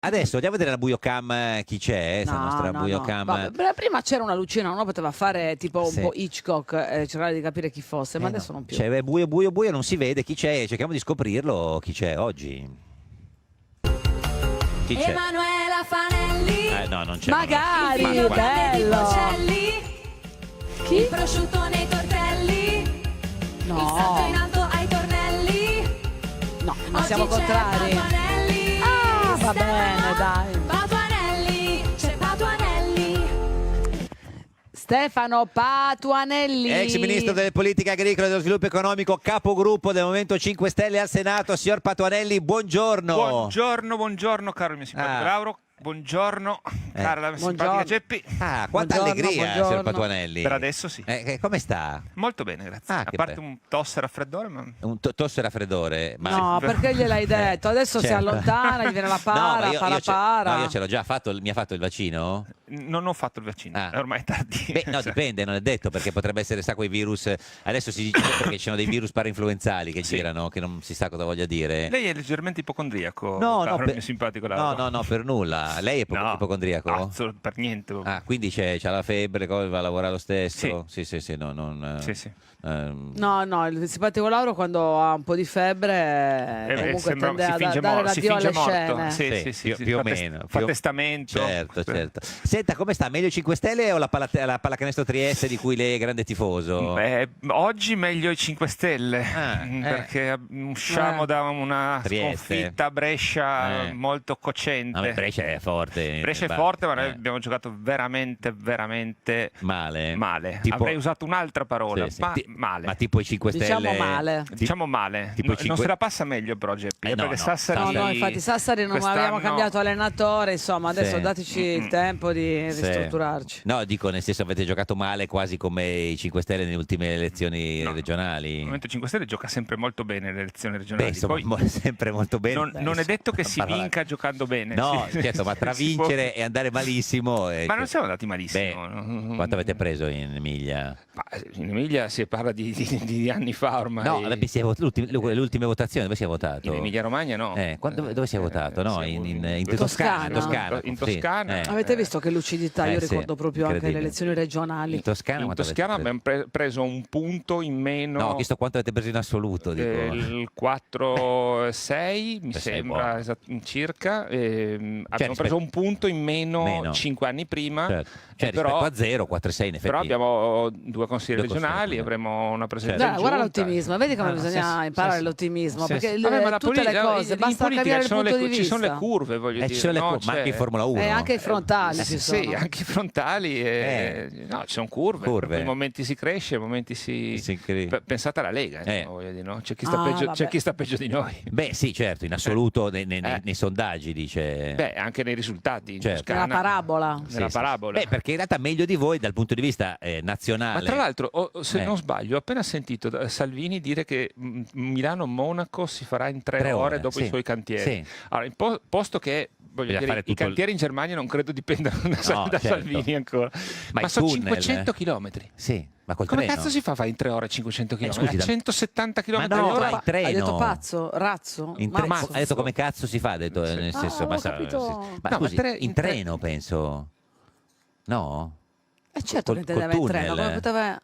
Adesso andiamo a vedere la buiocam chi c'è, la nostra buiocam. Vabbè, prima c'era una lucina, uno poteva fare tipo un Sì. po' Hitchcock, cercare di capire chi fosse, ma adesso non più. C'è è buio, buio, buio, non si vede chi c'è, cerchiamo di scoprirlo chi c'è oggi. Chi c'è? Emanuela Fanelli. No, non c'è. Magari, Il figlio grande di bello. Porcelli. Chi? Il prosciutto nei tortelli. Il salto in No, alto ai tornelli. no, ma Oggi siamo c'è contrari. Patuanelli. Ah, va bene, dai. Patuanelli, c'è Patuanelli. Stefano Patuanelli. Ex ministro delle politiche agricole e dello sviluppo economico, capogruppo del Movimento 5 Stelle al Senato, signor Patuanelli, buongiorno. Buongiorno caro il mio simpatico Lauro. Buongiorno, cara la mia Buongiorno. simpatica Geppi. Quanta allegria, signor buongiorno. Patuanelli. Per adesso sì. Come sta? Molto bene, grazie. Ah, A che parte bello. un tosse e raffreddore, ma Un tosse e raffreddore? Ma... No, perché gliel'hai detto? Adesso si certo. allontana, gli viene la No, ma para, io ce l'ho già fatto, mi ha fatto il vaccino? non ho fatto il vaccino, è ormai tardi. Beh, no, dipende, non è detto, perché potrebbe essere, sa, quei virus, adesso si dice perché ci sono dei virus parainfluenzali che girano, che non si sa cosa voglia dire. Lei è leggermente ipocondriaco, No, caro no, il mio simpatico Lauro. no, per nulla. Lei è No, ipocondriaco? per niente. Quindi c'ha la febbre, va a lavorare lo stesso? Sì, no, non... Sì, sì. No, il simpatico Lauro quando ha un po' di febbre comunque sembra- tende si a finge dare morto, si l'addio alle finge morto. scene. Sì, più o fa meno. fa più- testamento. Certo. Senta, come sta? Meglio i 5 Stelle o la pallacanestro Trieste di cui lei è grande tifoso? Oggi meglio i 5 Stelle perché usciamo da una Trieste. sconfitta a Brescia molto cocente. No, ma Brescia è forte. Brescia è forte, ma noi abbiamo giocato veramente male. Tipo- Avrei usato un'altra parola, Sì. ma male. Ma tipo i 5 Diciamo Stelle... male. Diciamo male. Tipo i Non cinque- se la passa meglio però Geppi, no, perché no, Sassari... No, infatti Sassari non quest'anno- abbiamo cambiato allenatore, insomma, adesso Sì. dateci il tempo di Sì. ristrutturarci. No, dico, nel senso, avete giocato male quasi come i 5 Stelle nelle ultime elezioni Il regionali? Movimento 5 Stelle gioca sempre molto bene le elezioni regionali. Beh, insomma, Poi sempre molto bene. non è detto che si Parlare. vinca giocando bene. No, Sì, certo, ma tra si può- vincere e andare malissimo... Ma non siamo andati malissimo. Beh, quanto avete preso in Emilia? Ma in Emilia si parla di anni fa ormai. No, le ultime votazioni, dove si è votato? In Emilia Romagna no. Dove si è votato? No, in Toscana. Toscana. In sì. Toscana. Avete visto che lucidità? Io sì, ricordo proprio anche le incredibile. elezioni regionali. In Toscana, In quanto Toscana avete abbiamo preso un punto in meno. No, ho chiesto quanto avete preso in assoluto. Dico. Il 4-6 mi Sei sembra buono. circa. Abbiamo rispetto- preso un punto in meno 5 anni prima. Certo. Cioè, però, rispetto a 0, 4-6 in effetti. però abbiamo due consigli Due consigli regionali, regionali. avremo una presenza Guarda, in guarda giunta. l'ottimismo, vedi come bisogna imparare l'ottimismo, Sì, perché sì. Vabbè, ma la tutte le politica- cose, in basta politica cambiare il ci sono punto le- di ci sono le vista. curve, voglio dire. Ci sono le no? curve, ma anche in Formula 1. E anche i frontali ci Sì, sono. anche i frontali. No, ci sono curve. Curve. In momenti si cresce, in momenti si... Pensate alla Lega, insomma, voglio dire, no? C'è chi sta, peggio, c'è chi sta peggio di noi. Beh, sì, certo, in assoluto nei sondaggi dice. Beh, anche nei risultati. In Certo. Toscana. Nella parabola. Sì, Nella sì. parabola. Beh, perché in realtà meglio di voi dal punto di vista nazionale. Ma tra l'altro, se Eh. non sbaglio, ho appena sentito Salvini dire che Milano-Monaco si farà in 3 3 ore ore, dopo sì. i suoi cantieri. Sì. Allora, posto che voglio Bisogna dire, fare i tutto il- cantieri in Germania non credo dipendano da, No, da certo. Salvini ancora. Ma Ma i sono tunnel, 500 chilometri. Sì, ma col Come treno. cazzo si fa a fare in 3 ore 500 km? scusi, a 170 km Ma no, all'ora? ma in treno. Hai detto pazzo, razzo, Ha detto come cazzo si fa, ha detto, nel senso, ho capito. ma No, scusi, ma in treno penso. No? certo che intendeva in treno, come poteva...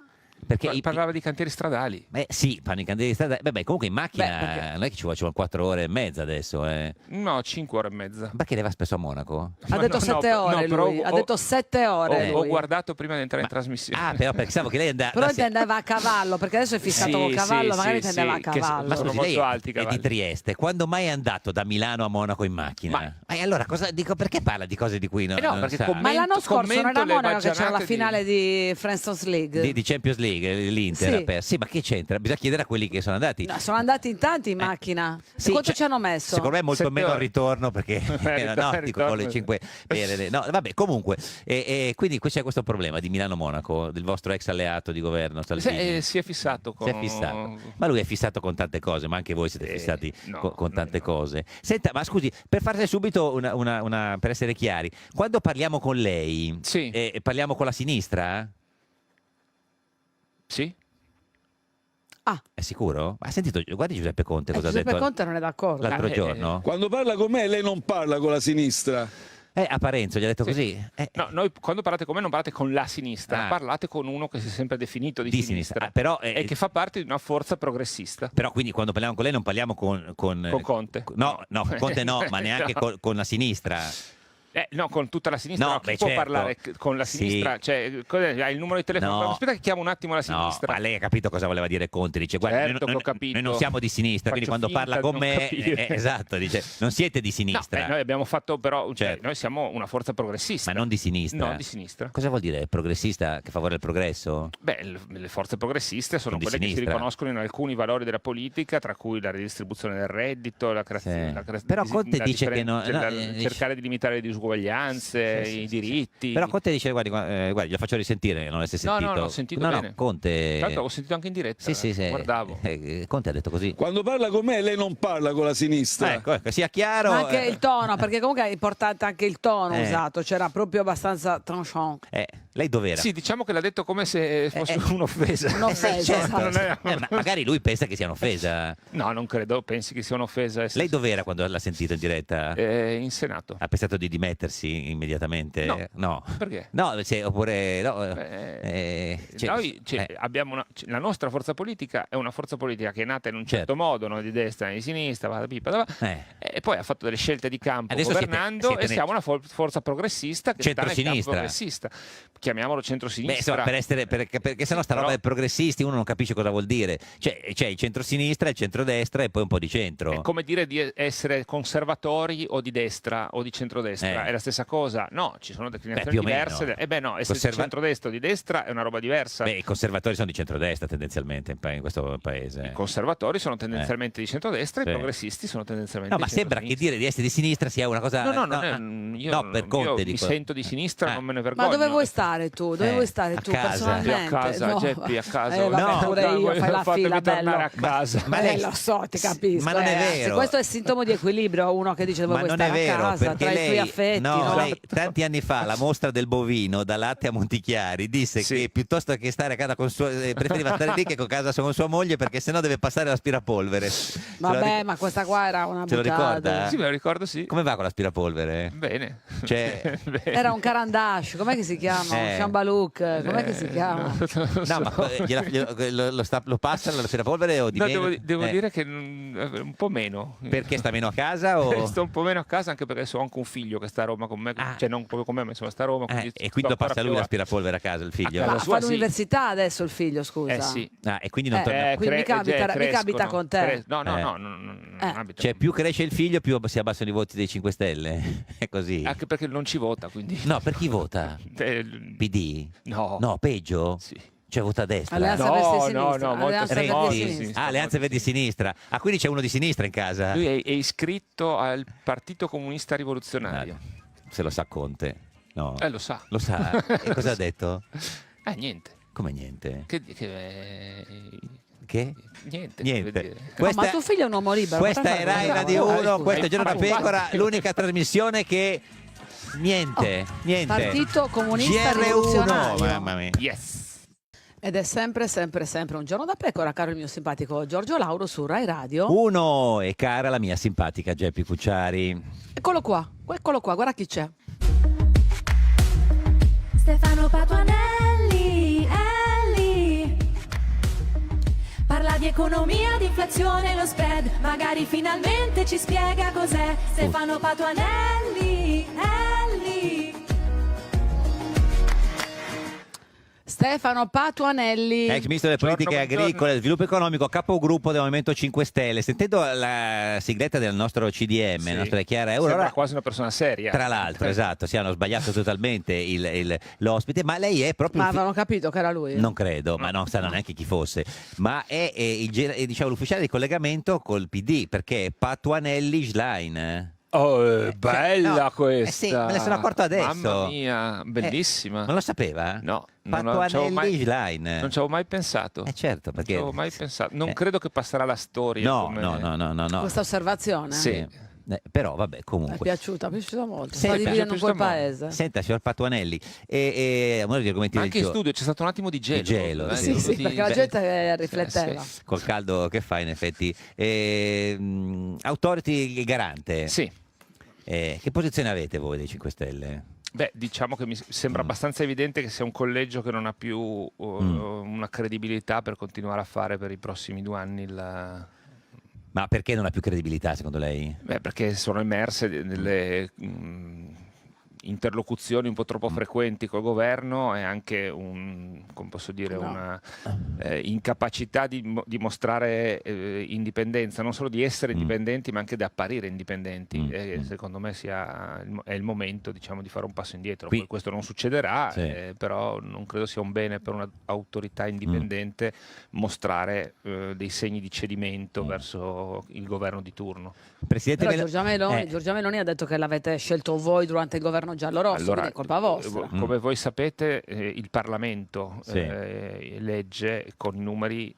Perché parlava di cantieri stradali. Sì, fanno i cantieri stradali. Beh, comunque in macchina perché- non è che ci vogliono 4 ore e mezza adesso. No, 5 ore e mezza. Perché le va spesso a Monaco? Ha detto 7 ore però lui, ha detto 7 ore Ho lui. guardato prima di entrare in trasmissione. Ah, però pensavo che lei Però intendeva a cavallo, perché adesso è fissato Sì, col cavallo, sì, magari sì, intendeva a sì, che cavallo. Ma sono scusi, molto lei alti i è di cavalli. Trieste. Quando mai è andato da Milano a Monaco in macchina? Ma allora cosa dico? Perché parla di cose di cui non, no, non perché sa? Ma l'anno scorso non commento era le Monaco che c'era la baggianate finale di Friends League? Di Champions League, l'Inter Sì. ha perso. Sì, ma che c'entra? Bisogna chiedere a quelli che sono andati. No, sono andati in tanti in macchina. Sì, Quanto cioè, ci hanno messo? Secondo me molto 7 meno il ore. ritorno perché no, dico ritorno. con le 5 no, vabbè, comunque quindi c'è questo problema di Milano-Monaco, del vostro ex alleato di governo Salvini. Si è fissato con... Si è fissato. Ma lui è fissato con tante cose, ma anche voi siete fissati con tante cose. Senta, ma scusi, per farle subito per essere chiari, quando parliamo con lei, parliamo con la sinistra? Sì? Ah. È sicuro? Ha sentito? Guardi Giuseppe Conte cosa ha detto. Giuseppe Conte non è d'accordo. L'altro giorno? Quando parla con me lei non parla con la sinistra. A Parenzo gli ha detto così? No, noi quando parlate con me non parlate con la sinistra, parlate con uno che si è sempre definito di sinistra. Però, e che fa parte di una forza progressista. Però quindi quando parliamo con lei non parliamo con Conte. No, Conte no, ma neanche con la sinistra. No, con tutta la sinistra. No, chi può parlare con la sinistra? Cioè, hai il numero di telefono? No. Aspetta che chiamo un attimo la sinistra. Ma lei ha capito cosa voleva dire Conte? Dice, guarda, Certo che ho capito. noi non siamo di sinistra, quindi quando parla con me, esatto, dice, non siete di sinistra. No, noi abbiamo fatto però, noi siamo una forza progressista. Ma non di sinistra. Non di sinistra. Cosa vuol dire progressista che favore il progresso? Beh, le forze progressiste sono quelle che si riconoscono in alcuni valori della politica, tra cui la redistribuzione del reddito, la creazione, però Conte dice che cercare di limitare le disuguaglianze, i diritti. Però Conte dice, guardi, glielo faccio risentire, non l'avete sentito. No, ho sentito bene. Conte... Tanto ho sentito anche in diretta. Sì. Guardavo. Conte ha detto così. Quando parla con me lei non parla con la sinistra. Ecco, sia chiaro. Ma anche il tono, perché comunque è importante anche il tono usato, c'era proprio abbastanza tranchant. Lei dov'era? Sì, diciamo che l'ha detto come se fosse un'offesa. Un'offesa, certo. Ma magari lui pensa che sia un'offesa. No, non credo, pensi che sia un'offesa. Lei dov'era quando l'ha sentito in diretta? In Senato. Ha pensato di dimettersi immediatamente? No. Perché? No, oppure... noi abbiamo la nostra forza politica è una forza politica che è nata in un certo modo, non di destra né di sinistra, e poi ha fatto delle scelte di campo adesso governando e siamo una forza progressista che sta nel campo progressista. Chiamiamolo centrosinistra. Perché sennò sta roba dei progressisti uno non capisce cosa vuol dire. C'è il centrosinistra, il centrodestra e poi un po' di centro. È come dire di essere conservatori o di destra o di centrodestra, è la stessa cosa. No, ci sono declinazioni diverse. Essere centrodestra o di destra è una roba diversa. I conservatori sono di centrodestra tendenzialmente in questo paese. I conservatori sono tendenzialmente di centrodestra, i progressisti sono tendenzialmente ma sembra che dire di essere di sinistra sia una cosa... Io mi sento di sinistra, non me ne vergogno. Ma dove vuoi stare tu? Dove vuoi stare tu personalmente? A casa, Geppi, a casa. Pure io, fai la fila, bello. A casa. Ma lei lo so, ti capisco. Ma non è vero. Questo è il sintomo di equilibrio, uno che dice dove vuoi stare a casa, tra i tuoi affetti. Lei tanti anni fa, la mostra del bovino da latte a Montichiari, disse che piuttosto che stare a casa con preferiva stare lì che con casa con sua moglie perché sennò deve passare l'aspirapolvere. Vabbè, ma questa qua era una Ce lo ricorda? Sì, me lo ricordo, sì. Come va con l'aspirapolvere? Bene. Era un carandache, com'è che si chiama? Shambalouk, com'è che si chiama? No, ma lo passa l'aspirapolvere o devo dire che un po' meno. Perché sta meno a casa? O... Sto un po' meno a casa anche perché ho anche un figlio che sta a Roma con me, cioè non proprio con me, ma insomma sta a Roma. E quindi passa lui l'aspirapolvere a casa, il figlio? Ma fa l'università adesso il figlio, scusa. Sì. E quindi non torna... quindi mica abita con te. No, non abita. Cioè più cresce il figlio più si abbassano i voti dei 5 Stelle. È così. Anche perché non ci vota, quindi. No, per chi vota? PD? No, peggio? Sì. Cioè vota a destra? Alleanza Verdi No, Alleanza Verdi Sinistra. Alleanza Verdi Sinistra. Quindi c'è uno di sinistra in casa? Lui è iscritto al Partito Comunista Rivoluzionario. Se lo sa Conte? No. Lo sa. Lo sa? E cosa ha detto? Niente. Come niente? Che? Niente. Ma tuo figlio è un uomo libero. Questa è Rai Radio 1, questo è Giorno da Pecora, l'unica trasmissione che... Niente. Partito Comunista GR1, Rivoluzionario. mamma mia. Yes. Ed è sempre un giorno da pecora, caro il mio simpatico Giorgio Lauro su Rai Radio 1 e cara la mia simpatica Geppi Cucciari. Eccolo qua, guarda chi c'è. Stefano Patuanelli, parla di economia, di inflazione, lo spread, magari finalmente ci spiega cos'è. Stefano Patuanelli, Stefano Patuanelli, ex ministro delle politiche agricole e sviluppo economico, capogruppo del Movimento 5 Stelle. Sentendo la sigletta del nostro CDM, il nostro Chiara Euro, sembra quasi una persona seria. Tra l'altro, esatto, hanno sbagliato totalmente l'ospite, ma lei è proprio... Ma avevano capito che era lui? Non credo, ma non sanno neanche chi fosse. Ma è diciamo, l'ufficiale di collegamento col PD, perché è Patuanelli Schlein. Bella questa. Sì, me ne sono accorto adesso. Mamma mia, bellissima. Non lo sapeva? No. Patuanelli Schlein. Non ci avevo mai pensato. Certo, perché... Non ci avevo mai pensato. Non credo che passerà la storia. No. Questa osservazione? Sì. Però vabbè, Mi è comunque. piaciuta molto. Sì, Sta mi è dividendo un po' il piaciuta paese. Senta, signor Patuanelli, uno degli argomenti del Anche in giorno. studio c'è stato un attimo di gelo. Di gelo, sì. Sì, sì, perché la gente rifletteva. Sì. Col caldo che fa, in effetti. Authority Garante. Sì. Che posizione avete voi dei 5 Stelle? Beh, diciamo che mi sembra abbastanza evidente che sia un collegio che non ha più una credibilità per continuare a fare per i prossimi 2 anni Ma perché non ha più credibilità, secondo lei? Beh, perché sono emerse delle interlocuzioni un po' troppo frequenti col governo e anche come posso dire, una incapacità di mostrare indipendenza, non solo di essere indipendenti ma anche di apparire indipendenti. E secondo me è il momento, diciamo, di fare un passo indietro. Poi questo non succederà, però non credo sia un bene per un'autorità indipendente mostrare dei segni di cedimento verso il governo di turno. Presidente Però Giorgia Meloni ha detto che l'avete scelto voi durante il governo giallorosso, quindi è colpa vostra. Come voi sapete, il Parlamento legge con i numeri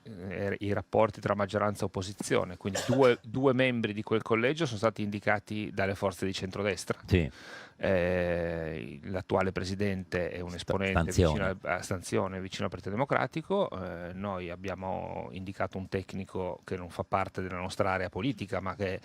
i rapporti tra maggioranza e opposizione, quindi due membri di quel collegio sono stati indicati dalle forze di centrodestra. Sì. L'attuale presidente è un esponente Stanzione, vicino al Partito Democratico. Noi abbiamo indicato un tecnico che non fa parte della nostra area politica ma che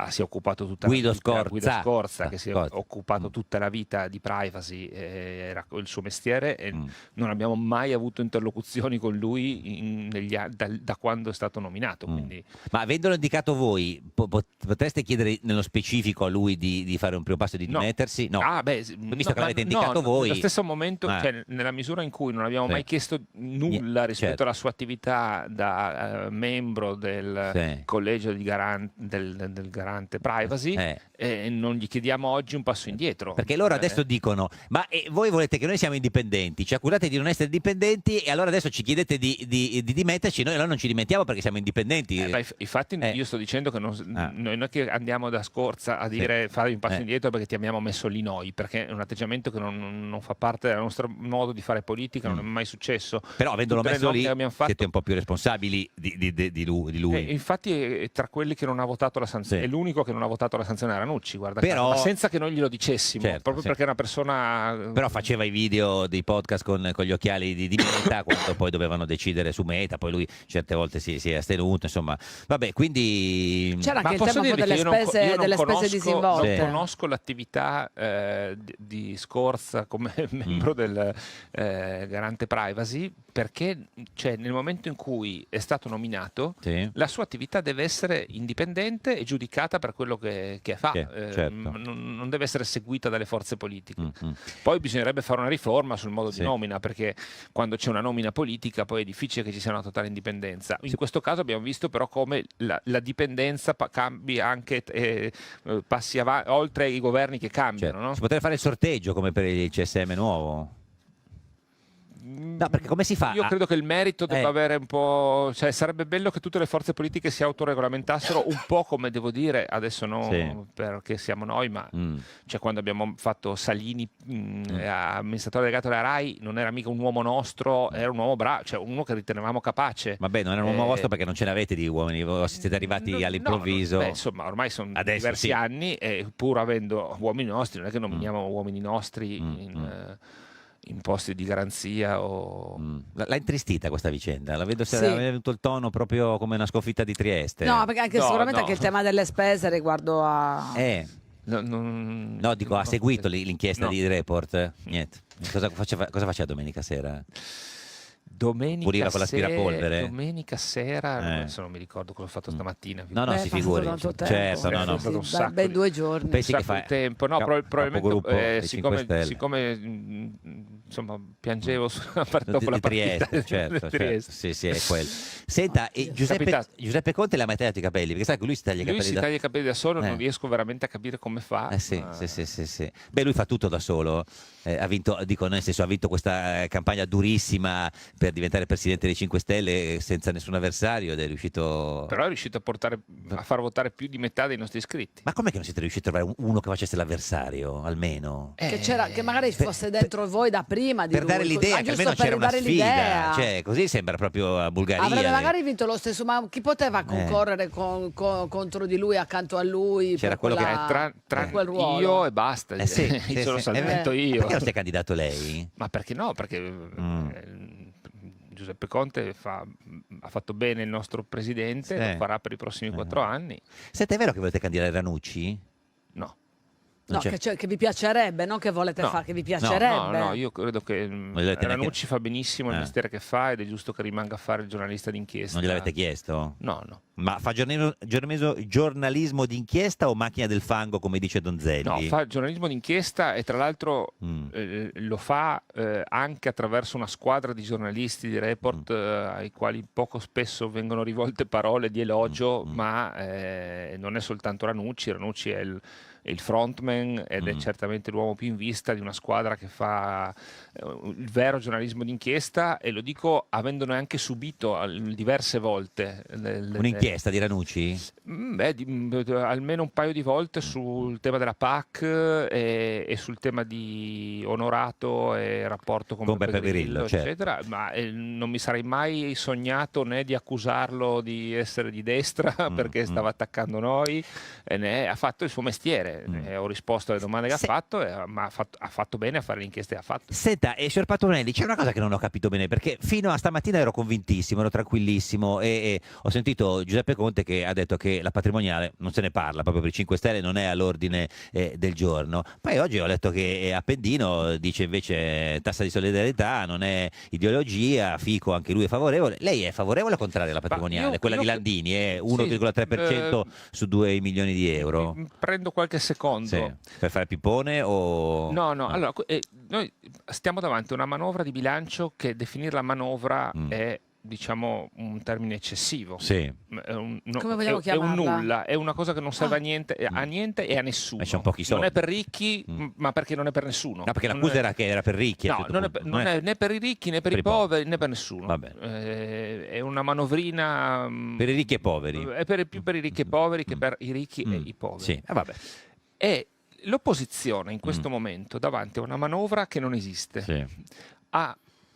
si è occupato tutta la vita, Guido Scorza, che si è occupato tutta la vita di privacy, era il suo mestiere, e non abbiamo mai avuto interlocuzioni con lui da quando è stato nominato. Quindi... Ma avendolo indicato voi, potreste chiedere nello specifico a lui di fare un primo passo e di dimettersi? No. Visto che l'avete indicato voi. Nello stesso momento, cioè, nella misura in cui non abbiamo mai chiesto nulla rispetto alla sua attività da membro del collegio del garante privacy, non gli chiediamo oggi un passo indietro. Perché loro adesso dicono: ma voi volete che noi siamo indipendenti, ci accusate di non essere indipendenti e allora adesso ci chiedete di dimetterci, noi allora non ci dimentiamo perché siamo indipendenti. Infatti io sto dicendo che noi che andiamo da Scorza a dire fare un passo indietro perché ti abbiamo messo lì noi, perché è un atteggiamento che non fa parte del nostro modo di fare politica, non è mai successo. Però avendolo messo lì siete un po' più responsabili di lui. Infatti è tra quelli che non ha votato la sanzione, è l'unico che non ha votato la sanzione a Ranucci, guarda, ma senza che noi glielo dicessimo, proprio perché è una persona... Però faceva i video dei podcast con gli occhiali di Meta quando poi dovevano decidere su Meta, poi lui certe volte si è astenuto, insomma, vabbè, quindi... C'era anche il tema delle spese disinvolte. Non conosco l'attività di Scorza come membro del garante privacy, perché nel momento in cui è stato nominato la sua attività deve essere indipendente e giudicata per quello che fa, non deve essere seguita dalle forze politiche. Poi bisognerebbe fare una riforma sul modo di nomina, perché quando c'è una nomina politica poi è difficile che ci sia una totale indipendenza. In questo caso abbiamo visto però come la dipendenza cambia anche, passi oltre i governi che cambiano. No? Si potrebbe fare il sorteggio come per il CSM nuovo? No, perché come si fa? Io credo che il merito debba avere un po', cioè sarebbe bello che tutte le forze politiche si autoregolamentassero un po', come devo dire, adesso perché siamo noi, ma cioè quando abbiamo fatto Salini amministratore delegato della RAI non era mica un uomo nostro, era un uomo bravo, cioè uno che ritenevamo capace. Vabbè, non era un uomo vostro perché non ce n'avete di uomini, siete arrivati all'improvviso. Insomma, ormai sono adesso diversi anni e pur avendo uomini nostri, non è che nominiamo uomini nostri in posti di garanzia L'ha intristita questa vicenda? La vedo se aveva avuto il tono proprio come una sconfitta di Trieste. No, perché anche sicuramente anche il tema delle spese riguardo a... No, dico, ha seguito l'inchiesta di Report? Niente. Cosa faceva domenica sera? Domenica con l'aspirapolvere? Domenica sera, adesso non mi ricordo cosa ho fatto stamattina. No, si figuri. Certo, no. Stato un sacco 2 giorni. Pensi che fa tempo? No, probabilmente siccome insomma piangevo sulla dopo la partita di Trieste. Sì, è quello. Senta, Giuseppe Conte l'ha mai tagliato i capelli? Perché sai che lui si taglia i capelli taglia i capelli da solo, non riesco veramente a capire come fa. Sì. Beh, lui fa tutto da solo. Ha vinto, nel senso, ha vinto questa campagna durissima per diventare presidente dei 5 Stelle senza nessun avversario ed è riuscito... Però è riuscito a far votare più di metà dei nostri iscritti. Ma com'è che non siete riusciti a trovare uno che facesse l'avversario, almeno? Che magari fosse dentro voi da prima prima di per lui. dare l'idea che giusto almeno per c'era una dare sfida, l'idea. cioè così sembra proprio a Bulgaria. Avrebbe magari vinto lo stesso, ma chi poteva concorrere contro di lui, accanto a lui? C'era per quello che- quella- tra per quel ruolo? io e basta. Sì, Mi sono salvato io. Perché non si è candidato lei? Ma perché no? Perché Giuseppe Conte ha fatto bene il nostro presidente, Sì. lo farà per i prossimi 4 anni. Senta, è vero che volete candidare Ranucci? No. No, Non c'è- che vi piacerebbe, non che volete No. fare, che vi No, piacerebbe. no, io credo che l'avete Ranucci fa benissimo il Eh. mestiere che fa ed è giusto che rimanga a fare il giornalista d'inchiesta. Non gliel'avete chiesto? No, no. Ma fa giornalismo d'inchiesta o macchina del fango, come dice Donzelli? No, fa giornalismo d'inchiesta e tra l'altro Mm. lo fa anche attraverso una squadra di giornalisti di report ai quali poco spesso vengono rivolte parole di elogio, ma non è soltanto Ranucci. Ranucci è il frontman ed è certamente l'uomo più in vista di una squadra che fa il vero giornalismo d'inchiesta, e lo dico avendone anche subito diverse volte. Un'inchiesta di Ranucci? Almeno un paio di volte sul tema della PAC e sul tema di Onorato e rapporto con Beppe Grillo, certo. eccetera, ma non mi sarei mai sognato né di accusarlo di essere di destra perché stava attaccando noi, né ha fatto il suo mestiere. Ho risposto alle domande che ha fatto, ma ha fatto bene a fare le inchieste che ha fatto. Senta, signor Patronelli, c'è una cosa che non ho capito bene, perché fino a stamattina ero convintissimo, ero tranquillissimo e ho sentito Giuseppe Conte che ha detto che la patrimoniale non se ne parla, proprio per i 5 Stelle non è all'ordine del giorno. Poi oggi ho letto che Appendino dice invece tassa di solidarietà, non è ideologia, Fico anche lui è favorevole. Lei è favorevole o contraria alla patrimoniale? Quella di Landini è 1,3% su 2 milioni di euro. Prendo qualche secondo. Sì. Per fare pippone o... No, allora, noi stiamo davanti a una manovra di bilancio che definirla manovra è, diciamo, un termine eccessivo. Sì. Come vogliamo è un chiamarla? nulla, è una cosa che non serve a niente e a nessuno. C'è un pochi soldi. Non è per ricchi, ma perché non è per nessuno. No, perché l'accusa era che era per ricchi. a un No, certo non è, punto. non è né per i ricchi né per i poveri né per nessuno. Va bene. È una manovrina Per i ricchi e poveri. è più per i ricchi e poveri che per i ricchi e i poveri. Sì, vabbè. E l'opposizione in questo momento davanti a una manovra che non esiste, Sì. ha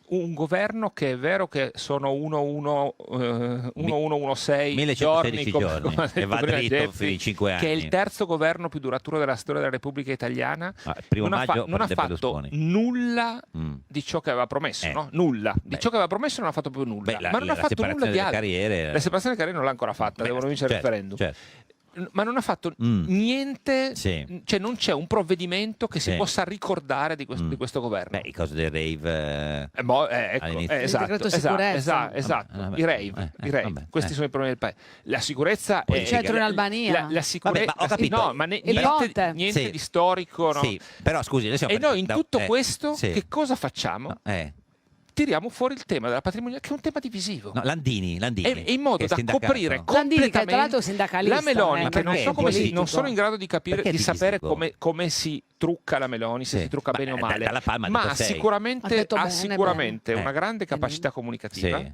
un governo che è vero che sono 1116 1516 giorni, giorni, come ha e detto va prima dritto Geppi, per i 5 anni. che è il terzo governo più duraturo della storia della Repubblica Italiana. Primo non ha, maggio non ha prende fatto Berlusconi. nulla di ciò che aveva promesso, no? Nulla di ciò che aveva promesso, non ha fatto proprio nulla. Beh, ma non ha fatto nulla separazione di delle altro. carriere. La separazione delle carriere non l'ha ancora fatta, devono vincere il referendum. Certo. Ma non ha fatto niente, Sì. cioè non c'è un provvedimento che si Sì. possa ricordare di questo governo. Beh, il caso del rave. Ecco, all'inizio. esatto, decreto sicurezza. esatto. Vabbè, I rave, vabbè, questi sono i problemi del paese. La sicurezza Il centro in Albania. la sicurezza, Vabbè, ma ho capito. no, ma Il ponte. niente Sì. di storico, no? Sì, però scusi, adesso E noi in tutto questo sì. che cosa facciamo? No, Tiriamo fuori il tema della patrimoniale, che è un tema divisivo. no, Landini. E in modo che è da sindacato. Landini, coprire che tra completamente l'altro è sindacalista, la Meloni, Ma che non perché so come è si, non politico? sono in grado di capire, Perché è di sapere divisivo? come si trucca la Meloni, se Sì. si trucca Ma, bene o male, dalla Palma ha ma detto ha sei. Ha sicuramente, detto ha bene, sicuramente bene. una grande capacità comunicativa Sì.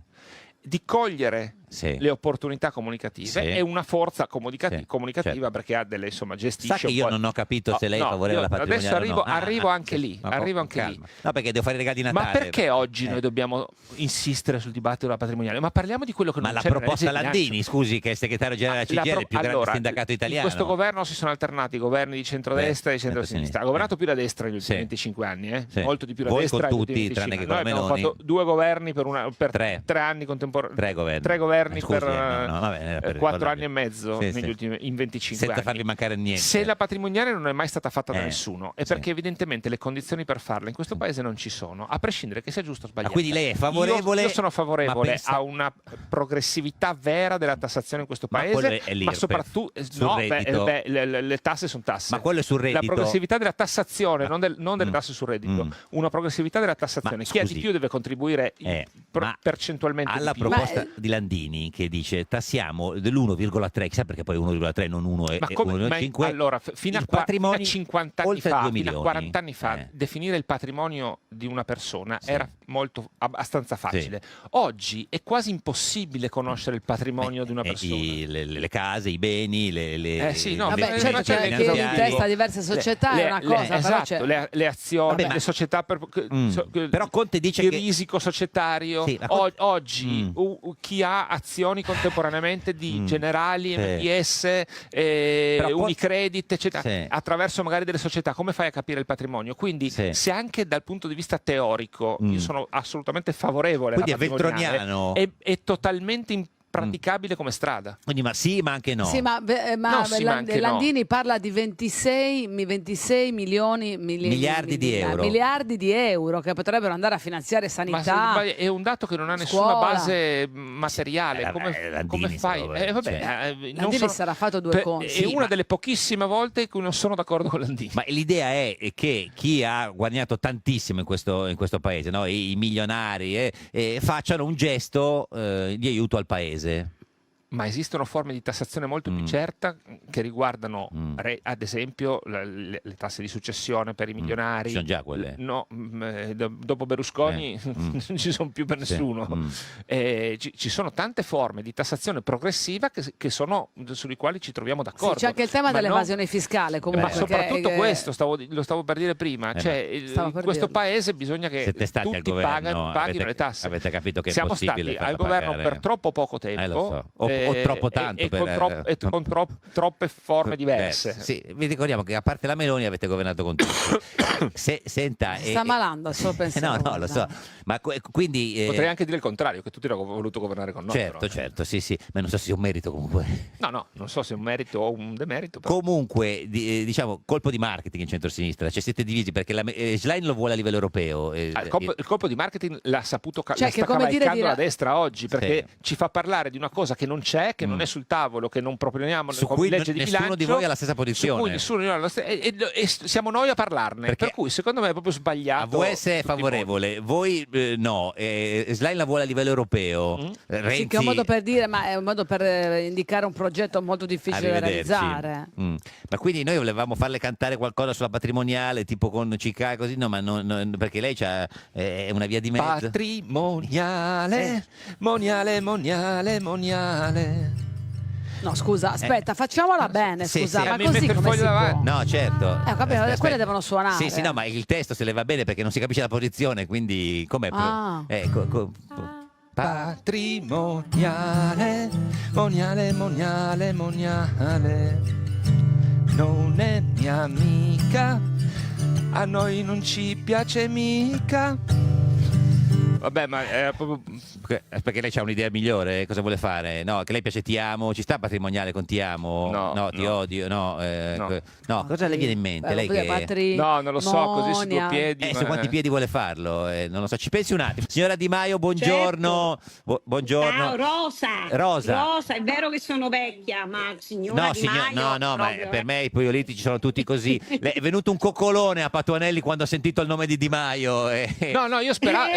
di cogliere Sì. le opportunità comunicative Sì. e una forza Sì, comunicativa certo. perché ha delle, insomma, gestisce Sa che un io po'. non ho capito se lei No, favoreva io la patrimoniale adesso o no. arrivo anche sì. lì, Ma arrivo con anche lì. calma. No, perché devo fare i regali di Natale. Ma perché oggi Eh. noi dobbiamo insistere sul dibattito della patrimoniale? Ma parliamo di quello che Ma non la c'è nella legge proposta di bilancio. Landini, scusi, che è il segretario generale della CGIL, il più grande sindacato italiano. In questo governo si sono alternati governi di centrodestra e di centrosinistra. Ha governato più la destra negli ultimi Sì. 25 anni, Sì. molto di più la Voi destra. con negli tutti, ultimi tranne 25 che con anni. Noi Meloni. abbiamo fatto 2 governi per Tre. 3 anni contemporanei. 3 governi. Tre governi Scusi, per no, vabbè, era per 4 ricordarvi. anni e mezzo Sì, negli sì. ultimi, in 25 Senza anni. farvi mancare niente. Se la patrimoniale non è mai stata fatta da Eh, nessuno, è sì. perché evidentemente le condizioni per farla in questo paese non ci sono, a prescindere che sia giusto o sbagliato. quindi lei è favorevole, Io sono favorevole ma pensa- a una progressività vera della tassazione in questo Ma quello paese, è l'IRPEF, ma soprattutto sul reddito. le tasse sono tasse. Ma quello è sul reddito. La progressività della tassazione, non delle tasse sul reddito, una progressività della tassazione. Ma Chi ha scusi, di più deve contribuire ma percentualmente alla di più. proposta Ma- di Landini Salvini che dice tassiamo dell'1,3, chissà perché poi 1,3 non 1 e 1,5. Allora, fino a 50 anni fa, fino a 40 anni fa, definire il patrimonio di una persona era abbastanza facile. Oggi è quasi impossibile conoscere il patrimonio di una persona. Le case, i beni, Vabbè, certo, c'è chi in testa diverse società è una cosa, esatto, però le azioni, le società però Conte dice il che risico societario. Oggi chi ha azioni contemporaneamente di Generali, MPS, Unicredit, eccetera, attraverso magari delle società, come fai a capire il patrimonio? Quindi se anche dal punto di vista teorico io sono assolutamente favorevole alla patrimoniale, è totalmente impraticabile come strada. Quindi ma anche no. Sì, ma Landini parla di 26 miliardi di euro. Miliardi di euro che potrebbero andare a finanziare sanità. Ma è un dato che non ha nessuna base materiale. Come fai? Landini sarà fatto due conti. È una delle pochissime volte in cui non sono d'accordo con Landini. Ma l'idea è che chi ha guadagnato tantissimo in questo paese, no? I milionari, facciano un gesto di aiuto al paese. Ma esistono forme di tassazione molto più certa che riguardano, ad esempio, le tasse di successione per i milionari. Ci sono già quelle? No, dopo Berlusconi non ci sono più per nessuno. Ci sono tante forme di tassazione progressiva sulle quali ci troviamo d'accordo. C'è anche il tema dell'evasione fiscale. Comunque, ma soprattutto questo, lo stavo per dire prima. In questo paese bisogna che tutti paghino le tasse. Avete capito che siamo stati al governo per troppo poco tempo. O troppo tanto con troppe forme diverse. Sì, vi ricordiamo che a parte la Meloni avete governato con tutti. Sta malando, sto pensando. No, lo so. Ma quindi potrei anche dire il contrario, che tutti hanno voluto governare con noi. Certo, sì, ma non so se sia un merito comunque. No, non so se è un merito o un demerito. Però. Comunque, diciamo, colpo di marketing in centrosinistra, cioè siete divisi perché Schlein lo vuole a livello europeo. Il colpo di marketing l'ha saputo sta cavalcando la destra oggi, perché ci fa parlare di una cosa che non c'è, che non è sul tavolo, che non proponiamo su come cui legge di bilancio. Nessuno di voi ha la stessa posizione. Su cui nessuno e siamo noi a parlarne. Perché per cui secondo me è proprio sbagliato. A VS è favorevole, voi no. Schlein la vuole a livello europeo. Renzi... Sì, che è un modo per dire, ma è un modo per indicare un progetto molto difficile da realizzare. Ma quindi noi volevamo farle cantare qualcosa sulla patrimoniale, tipo con Cica, così, no, ma perché lei è una via di mezzo. Patrimoniale, moniale. No, scusa, aspetta, facciamola bene, scusa, ma così come si può? No, certo. Capito, quelle devono suonare. Sì, no, ma il testo se le va bene perché non si capisce la posizione, quindi com'è? Patrimoniale, moniale, non è mia amica, a noi non ci piace mica. Vabbè, ma è proprio perché lei c'ha un'idea migliore, cosa vuole fare? No, che lei piace Ti amo, ci sta patrimoniale con Ti amo? No, Ti odio, no, cosa le viene in mente? Lei che... No, non lo so, così su due piedi. Su quanti piedi vuole farlo? Non lo so, ci pensi un attimo. Signora Di Maio, buongiorno. Buongiorno. Ciao, Rosa, è vero che sono vecchia, ma signora Di Maio... No, ma per me i politici sono tutti così. È venuto un coccolone a Patuanelli quando ha sentito il nome di Di Maio. No, io speravo...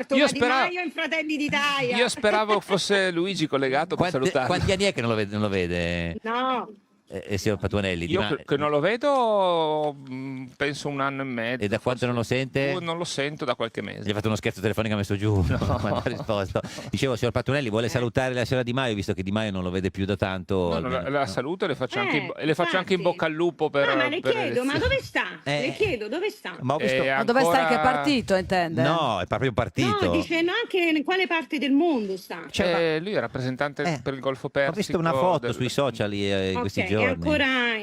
Di Maio in Fratelli d'Italia. Io speravo fosse Luigi collegato per salutare. Quanti anni è che non lo vede? No. Signor Patuanelli? Io che non lo vedo penso 1 anno e mezzo. E da quanto non lo sente? Non lo sento da qualche mese. Gli ha fatto uno scherzo telefonico e ha messo giù? No, ma non ha risposto. Dicevo, signor Patuanelli, vuole salutare la signora Di Maio, visto che Di Maio non lo vede più da tanto? La saluto e le faccio anche in bocca al lupo per... ma le chiedo, ma dove sta? Le chiedo, dove sta? Ma dove sta? In che partito, intende? No, è proprio un partito. No, dice anche in quale parte del mondo sta. Lui è rappresentante per il Golfo Persico. Ho visto una foto sui social in questi giorni. È ancora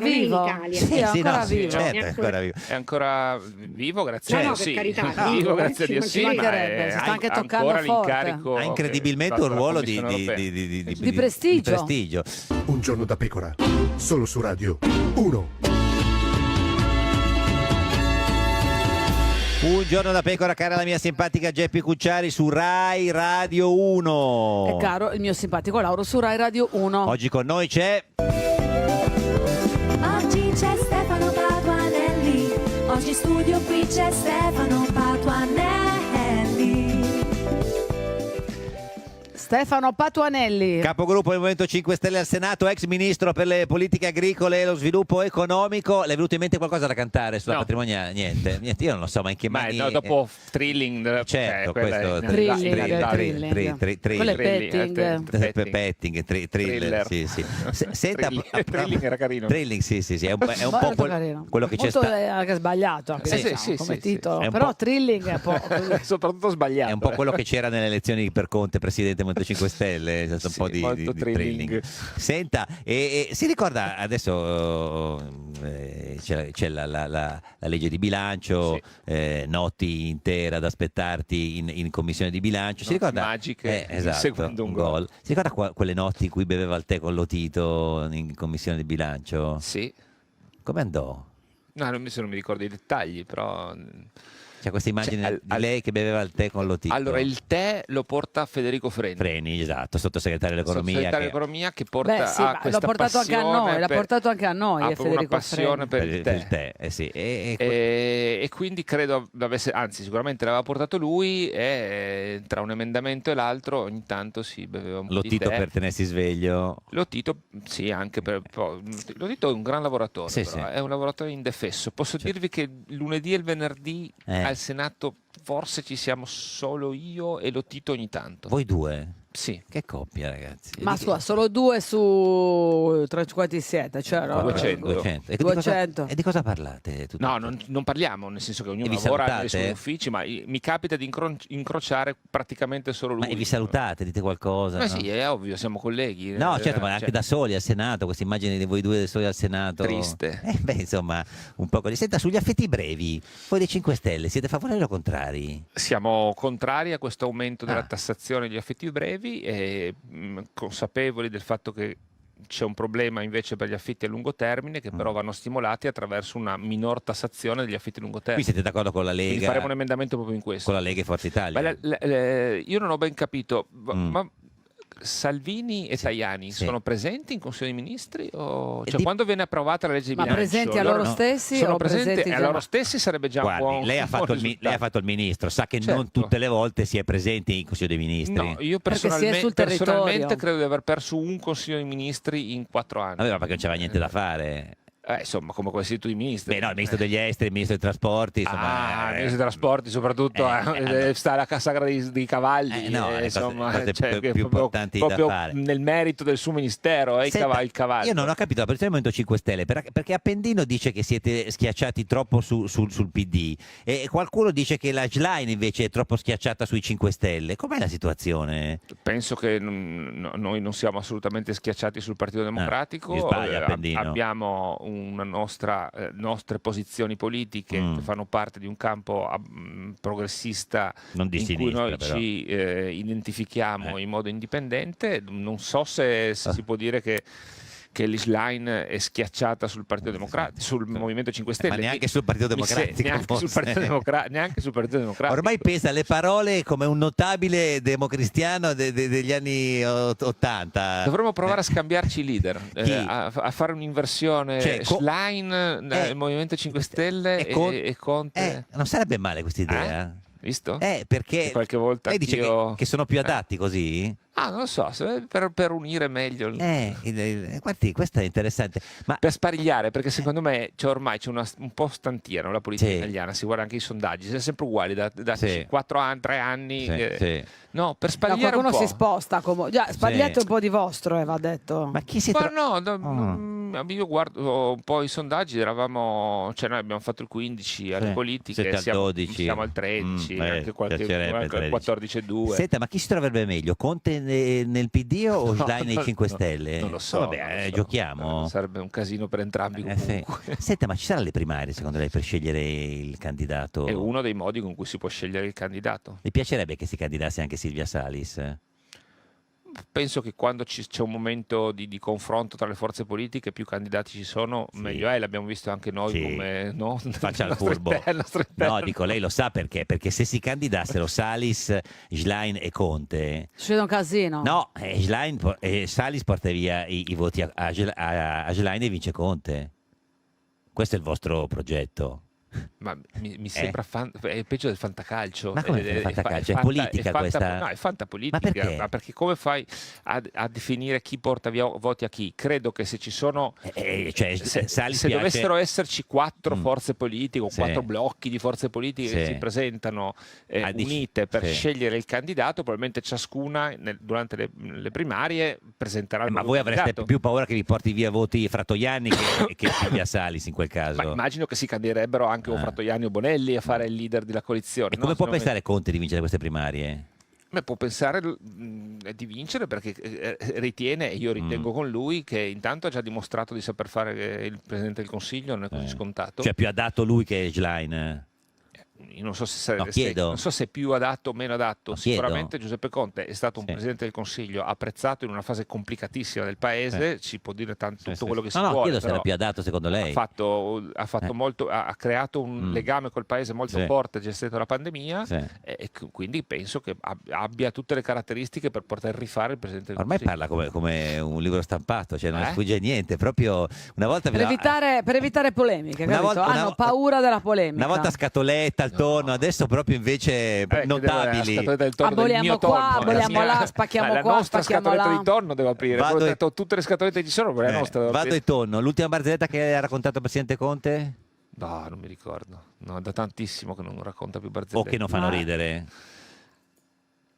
vivo? Sì, è ancora vivo. Certo, è ancora vivo. È ancora vivo, grazie a Dio. Per carità, vivo, grazie a Dio. Ci mancherebbe, si sta anche toccando forte. Ha incredibilmente un ruolo di prestigio. Un giorno da pecora, solo su Radio 1. Un giorno da pecora, cara la mia simpatica Geppi Cucciari su Rai Radio 1. E caro il mio simpatico Lauro su Rai Radio 1. Oggi con noi c'è... Oggi c'è Stefano Patuanelli, oggi in studio qui c'è Stefano Patuanelli. Stefano Patuanelli. Capogruppo del Movimento 5 Stelle al Senato, ex ministro per le politiche agricole e lo sviluppo economico. Le è venuto in mente qualcosa da cantare sulla patrimoniale? Niente, io non lo so, ma in che mani... no, dopo Thrilling, certo, quella questo Quello è petting, thriller, sì, sì. Senta, Thrilling era carino. Thrilling, sì, è un po' quello che c'è molto stato. sbagliato anche, Sì, diciamo, come sì, titolo, È un però po'- Thrilling è un po' soprattutto sbagliato. È un po' quello che c'era nelle elezioni per Conte, presidente Movimento 5 Stelle, c'è un po' di molto thrilling. Senta, e si ricorda adesso c'è la legge di bilancio, notti intera ad aspettarti in commissione di bilancio. Si ricorda magiche, esatto, seguendo un gol. Si ricorda quelle notti in cui beveva il tè con Lotito in commissione di bilancio? Sì. Come andò? No, non mi ricordo i dettagli, però... C'è questa immagine di lei che beveva il tè con Lotito. Allora, il tè lo porta Federico Freni. Esatto, sottosegretario dell'economia. Dell'economia che porta Beh, sì, a ma questa l'ha portato anche a noi, l'ha portato anche a noi, ha Federico una passione Freni. per il tè. Sì. E quindi credo anzi sicuramente l'aveva portato lui, e tra un emendamento e l'altro ogni tanto si beveva un po' di Lotito tè. per tenersi sveglio. Lotito, sì, anche per Lotito è un gran lavoratore, Sì, però, sì. è un lavoratore indefesso. Posso dirvi che il lunedì e il venerdì al Senato forse ci siamo solo io e Lotito ogni tanto. Voi due? Sì. Che coppia, ragazzi. Ma solo 2 su 357, cioè 200. E di cosa parlate? No, non parliamo, nel senso che ognuno E vi lavora nei salutate? suoi uffici, ma mi capita di incrociare praticamente solo lui. Ma vi salutate? Dite qualcosa? Ma no? sì, è ovvio, siamo colleghi. No, certo, ma Cioè, anche da soli al Senato, questa immagine di voi due da soli al Senato. Triste. Beh, insomma, un po' così. Senta, sugli affitti brevi, voi dei 5 Stelle, siete favorevoli o contrari? Siamo contrari a questo aumento della tassazione degli affitti brevi e consapevoli del fatto che c'è un problema invece per gli affitti a lungo termine che però vanno stimolati attraverso una minor tassazione degli affitti a lungo termine. Qui siete d'accordo con la Quindi Lega? faremo un emendamento proprio in questo. Con la Lega e Forza Italia? Io non ho ben capito, ma Salvini e Tajani sono presenti in Consiglio dei Ministri? Cioè, quando viene approvata la legge di Ma bilancio? presenti a loro stessi Sono o presenti presenti a già- loro stessi sarebbe già Guardi, un buon lei ha fatto il ministro, sa che non Certo. tutte le volte si è presenti in Consiglio dei Ministri. No, io Perché si è sul personalmente territorio. credo di aver perso un Consiglio dei Ministri in 4 anni. Vabbè, ma perché non c'era niente da fare. Insomma, come qualsiasi tu i ministri. Beh, no, il ministro degli esteri, il ministro dei trasporti, insomma. Il ministro dei trasporti soprattutto sta alla sagra dei cavalli, no, le cose- insomma, cose cioè, più che importanti da proprio fare. nel merito del suo ministero è Senta, il cavallo. Io non ho capito la posizione del Movimento 5 Stelle perché Appendino dice che siete schiacciati troppo sul PD e qualcuno dice che la Schlein invece è troppo schiacciata sui 5 Stelle. Com'è la situazione? Penso che noi non siamo assolutamente schiacciati sul Partito Democratico. mi sbaglia, Appendino. Abbiamo una nostre posizioni politiche che fanno parte di un campo progressista Non di in sinistra, cui noi però. ci identifichiamo in modo indipendente. Non so se si può dire che l'Isline è schiacciata sul Partito Democratico, sul Movimento 5 Stelle. Ma neanche sul Partito Democratico, Neanche sul forse. Neanche sul Partito Democratico. Ormai pesa le parole come un notabile democristiano degli anni 80. Dovremmo provare a scambiarci i leader, Chi? a fare un'inversione. Cioè, Schlein nel Movimento 5 Stelle e Conte. Non sarebbe male questa idea. Visto? Perché Qualche volta lei dice anch'io- che sono più adatti così? Non lo so, per unire meglio. Guardi, questo è interessante. Ma Per sparigliare, perché secondo me ormai c'è un po' stantiera la politica Sì. italiana, si guarda anche i sondaggi, sono sempre uguali da Sì. 4 anni, 3 anni. sì. No, per No, sparigliare qualcuno un po'. si sposta. Già, sbagliate Sì. un po' di vostro, va detto. Ma chi si Io guardo un po' i sondaggi, noi abbiamo fatto il 15 alle Sì. politiche, Siete al siamo 12. al 13, anche piacerebbe qualche 13. 14,2. Senta, ma chi si troverebbe meglio? Conte nel PD o No, Schlein nei 5 no, Stelle? non lo so. Vabbè, non lo so. giochiamo. Sarebbe un casino per entrambi Sì. comunque. Senta, ma ci saranno le primarie secondo lei per scegliere il candidato? È uno dei modi con cui si può scegliere il candidato. Le piacerebbe che si candidasse anche Silvia Salis? Penso che quando c'è un momento di confronto tra le forze politiche, più candidati ci sono, meglio è. L'abbiamo visto anche noi Sì. come no? Faccia il nostro furbo. interno, nostro interno. No, dico, lei lo sa perché? Perché se si candidassero Salis, Schlein e Conte, Succede un casino. no, Salis porta via i voti a Schlein e vince Conte. Questo è il vostro progetto. Ma mi sembra è peggio del fantacalcio. Ma come il fantacalcio? È politica questa? No, è fantapolitica. Ma perché? Ma perché come fai a definire chi porta via voti a chi? Credo che se ci sono... se dovessero esserci 4 forze politiche o 4 blocchi di forze politiche che si presentano unite per scegliere il candidato, probabilmente ciascuna durante le primarie presenterà il Ma proprio voi avreste candidato. più paura che vi porti via voti Frattoianni che Silvia Salis in quel caso? Ma immagino che si candidierebbero anche o Frattoianni o Bonelli a fare il leader della coalizione. E come può pensare Conte di vincere queste primarie? Può pensare di vincere perché ritiene, e io ritengo con lui, che intanto ha già dimostrato di saper fare il Presidente del Consiglio, non è così scontato. Cioè più adatto lui che Schlein? Io non so se chiedo. è più adatto o meno adatto. No, Sicuramente Giuseppe Conte è stato un Presidente del Consiglio apprezzato in una fase complicatissima del Paese, ci può dire tutto quello che si vuole. Chiedo se era più adatto secondo lei. Ha fatto molto, ha creato un legame col Paese molto forte gestendo la pandemia e quindi penso che abbia tutte le caratteristiche per poter rifare il Presidente del Consiglio. Ormai parla come un libro stampato, cioè non sfugge niente, proprio una volta per evitare polemiche, capito? Hanno paura della polemica. Una volta scatoletta al tonno, adesso proprio invece notabili. Aboliamo qua, aboliamo là, spacchiamo qua, spacchiamo là. La scatoletta di tonno devo aprire. Ho detto tutte le scatolette che ci sono, la nostra. Vado e tonno. L'ultima barzelletta che ha raccontato il Presidente Conte? No, non mi ricordo. No, da tantissimo che non racconta più barzellette. O che non fanno ridere?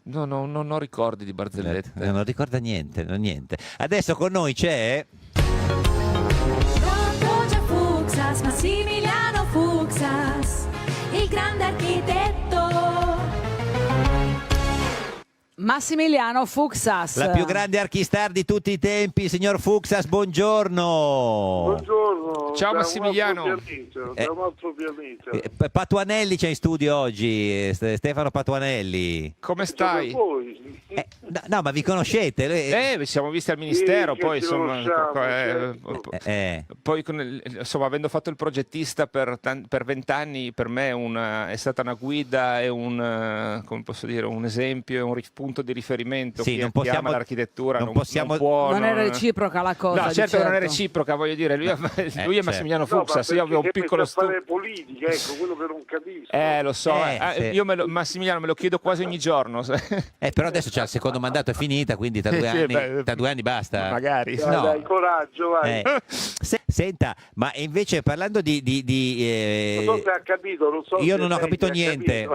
No, non ho ricordi di barzellette. Non ricorda niente. Adesso con noi c'è... Massimiliano Fuxas, il grande architetto. Massimiliano Fuxas, la più grande archistar di tutti i tempi, signor Fuxas, buongiorno. Buongiorno. Ciao Massimiliano. Da un altro pianeta. Patuanelli c'è in studio oggi, Stefano Patuanelli. Come stai? No, ma vi conoscete? Ci siamo visti al ministero, poi insomma, poi insomma, avendo fatto il progettista per 20 anni, per me è stata una guida e come posso dire, un esempio e un punto di riferimento. Sì, chi ama l'architettura non è reciproca la cosa. No, certo non è reciproca, voglio dire, lui è Massimiliano Fuxas, io avevo un piccolo fare politica, ecco, quello che non capisco. Lo so, io Massimiliano me lo chiedo quasi ogni giorno. Però adesso c'ha il secondo mandato è finita, quindi tra 2 anni basta. Magari. Dai, coraggio, vai. Senta, ma invece parlando di non so se ha capito, io non ho capito niente,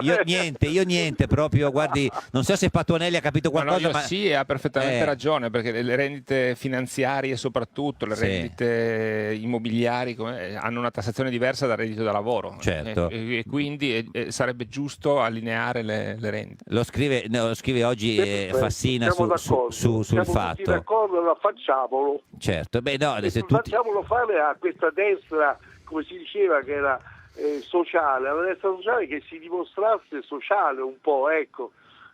io niente proprio, guardi, non so se Patuanelli ha capito qualcosa. Sì, ha perfettamente ragione, perché le rendite finanziarie soprattutto, le rendite immobiliari hanno una tassazione diversa dal reddito da lavoro. Certo. E quindi sarebbe giusto allineare le rendite. Lo scrive oggi Fassina sul Fatto. Tutti d'accordo, allora facciamolo. Certo, Facciamolo fare a questa destra, come si diceva, che era sociale, alla destra sociale, che si dimostrasse sociale un po', ecco.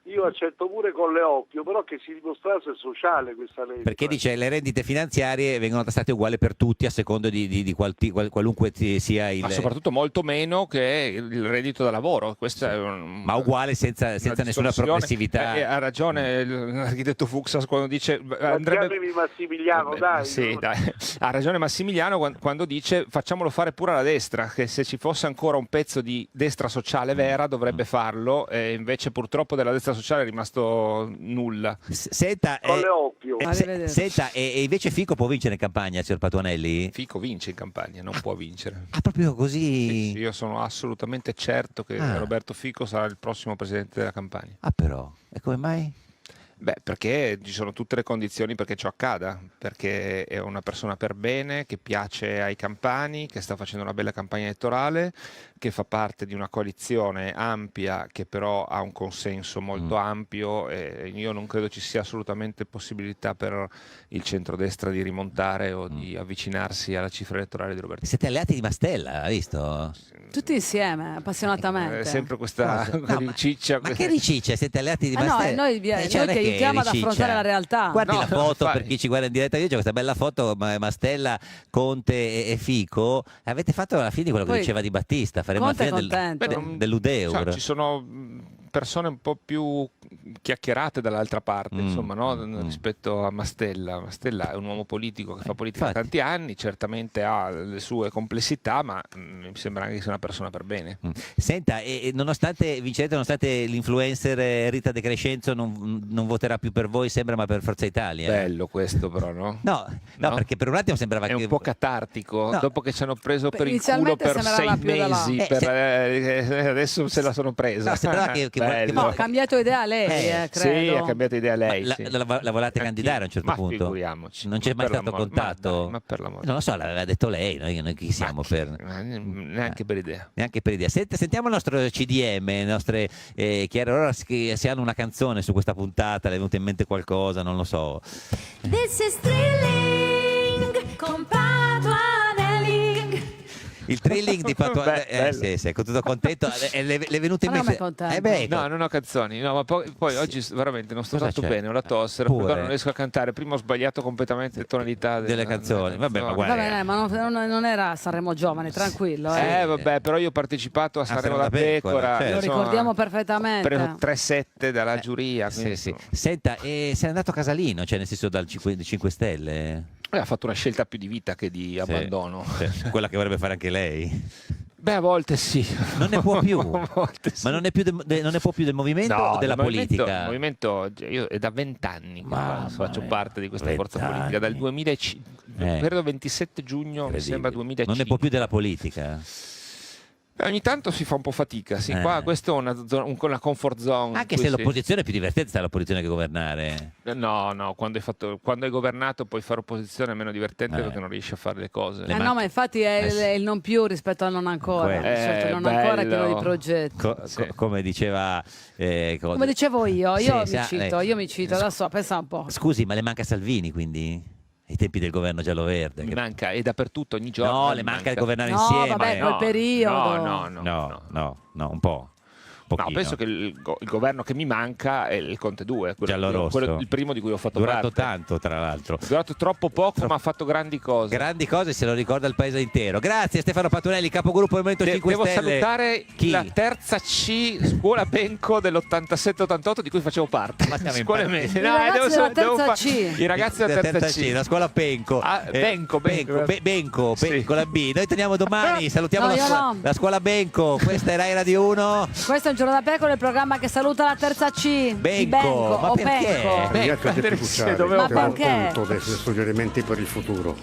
Io accetto pure con le occhio, però che si dimostrasse sociale questa legge. Perché dice le rendite finanziarie vengono tassate uguali per tutti a secondo di qualunque sia il... Ma soprattutto molto meno che il reddito da lavoro. Questo è ma uguale senza nessuna progressività. Ha ragione l'architetto Fuxas quando dice... Massimiliano, dai. Sì, dai. Ha ragione Massimiliano quando dice facciamolo fare pure alla destra, che se ci fosse ancora un pezzo di destra sociale vera dovrebbe farlo, e invece purtroppo della destra sociale è rimasto nulla. Senta, senta, e invece Fico può vincere in campagna, signor Patuanelli? Fico vince in campagna, non può vincere. Proprio così? Sì, io sono assolutamente certo che Roberto Fico sarà il prossimo presidente della campagna. Però, e come mai? Perché ci sono tutte le condizioni perché ciò accada, perché è una persona per bene, che piace ai campani, che sta facendo una bella campagna elettorale, che fa parte di una coalizione ampia che però ha un consenso molto ampio, e io non credo ci sia assolutamente possibilità per il centrodestra di rimontare o di avvicinarsi alla cifra elettorale di Roberto. Siete alleati di Mastella, hai visto? Tutti insieme, appassionatamente. Sempre questa riciccia. Ma che riciccia? Siete alleati di Mastella? Noi che aiutiamo ad affrontare la realtà. Guardi la foto, per chi ci guarda in diretta, io c'è questa bella foto, Mastella, Conte e Fico. Avete fatto alla fine quello che diceva Di Battista, faremo la fine dell'Udeur. Ci sono persone un po' più chiacchierate dall'altra parte, insomma, no? Rispetto a Mastella. Mastella è un uomo politico che fa politica da tanti anni, certamente ha le sue complessità, ma mi sembra anche che sia una persona per bene. Senta, e nonostante Vincente, nonostante l'influencer Rita De Crescenzo non voterà più per voi, sembra, ma per Forza Italia. Bello questo però, no? No, perché per un attimo sembrava è un po' catartico, No. dopo che ci hanno preso per il inizialmente culo per sembrava 6 più della- mesi, adesso se la sono presa. No, sembrava che Bello. No, ha cambiato idea lei, Sì, credo. ha cambiato idea lei. La, sì. la volate candidare a un certo Ma punto? figuriamoci. Non c'è mai Per stato l'amor- contatto? ma per l'amore. Non lo so, l'aveva detto lei, noi chi siamo per... Neanche per idea. Neanche per idea. Sentiamo il nostro CDM, le nostre Chiara Aurora, se hanno una canzone su questa puntata, le è venuto in mente qualcosa, non lo so. This is thrilling con Pato Anelli. Il thrilling di Patuano, Bello. sì, tutto contento. Le è venuto in Ma non mente... è contento. No, non ho canzoni, no, ma poi oggi veramente non sto Cosa tanto c'è? bene, ho la tosse, Pure. non riesco a cantare. Prima ho sbagliato completamente le tonalità delle canzoni. Vabbè, ma guarda, Va bene, ma non era Sanremo Giovane, tranquillo. vabbè, però io ho partecipato a Sanremo da Pecora, certo. Lo ricordiamo perfettamente. Preso 3-7 dalla giuria. sì, sì. Senta, sei andato a Casalino, cioè nel senso dal 5 Stelle? Ha fatto una scelta più di vita che di abbandono. Sì, quella che vorrebbe fare anche lei. Beh, a volte sì. Non ne può più. A volte sì. Ma non ne può più del movimento o della il politica? Il movimento, io è da 20 anni che Mamma faccio mia, parte di questa 20 forza politica, dal anni. 2005, credo 27 giugno, mi sembra 2005. Non ne può più della politica? Ogni tanto si fa un po' fatica, sì, qua questa è una comfort zone. Anche in se cui l'opposizione è più divertente stare all'opposizione che governare. No, quando hai governato puoi fare opposizione è meno divertente perché non riesci a fare le cose. No, ma infatti è il non più rispetto al non ancora. Quello. Certo, non ancora è pieno di bello. progetti. Come diceva... Come dicevo io Sì, mi cito, adesso pensa un po'. Scusi, ma le manca Salvini quindi? Ai tempi del governo giallo-verde? Mi manca, è dappertutto, ogni giorno. No, le manca di governare No, insieme. vabbè, quel periodo. No, un po'. No, penso che il governo che mi manca è il Conte 2, Giallo-rosso. il primo di cui ho fatto Durato parte. tanto, tra l'altro. È durato troppo poco, ma ha fatto grandi cose. Grandi cose, se lo ricorda il paese intero. Grazie Stefano Patunelli, capogruppo Movimento 5 Devo Stelle. salutare Chi? la terza C Scuola Benco dell'87-88 di cui facevo parte. Ma siamo Scuole impazziti. medie. I ragazzi della terza C. I ragazzi della terza C. La scuola Benco. Benco. Benco Sì. con la B. Noi torniamo domani, salutiamo No, io no. la scuola Benco. Questa è Rai Radio 1. Questo è un giorno da pecora, il programma che saluta la terza C. di Benco, ma o perché? Penco. Tagliate di Pucciari, dovevo Ma tener perché? conto dei suoi suggerimenti per il futuro.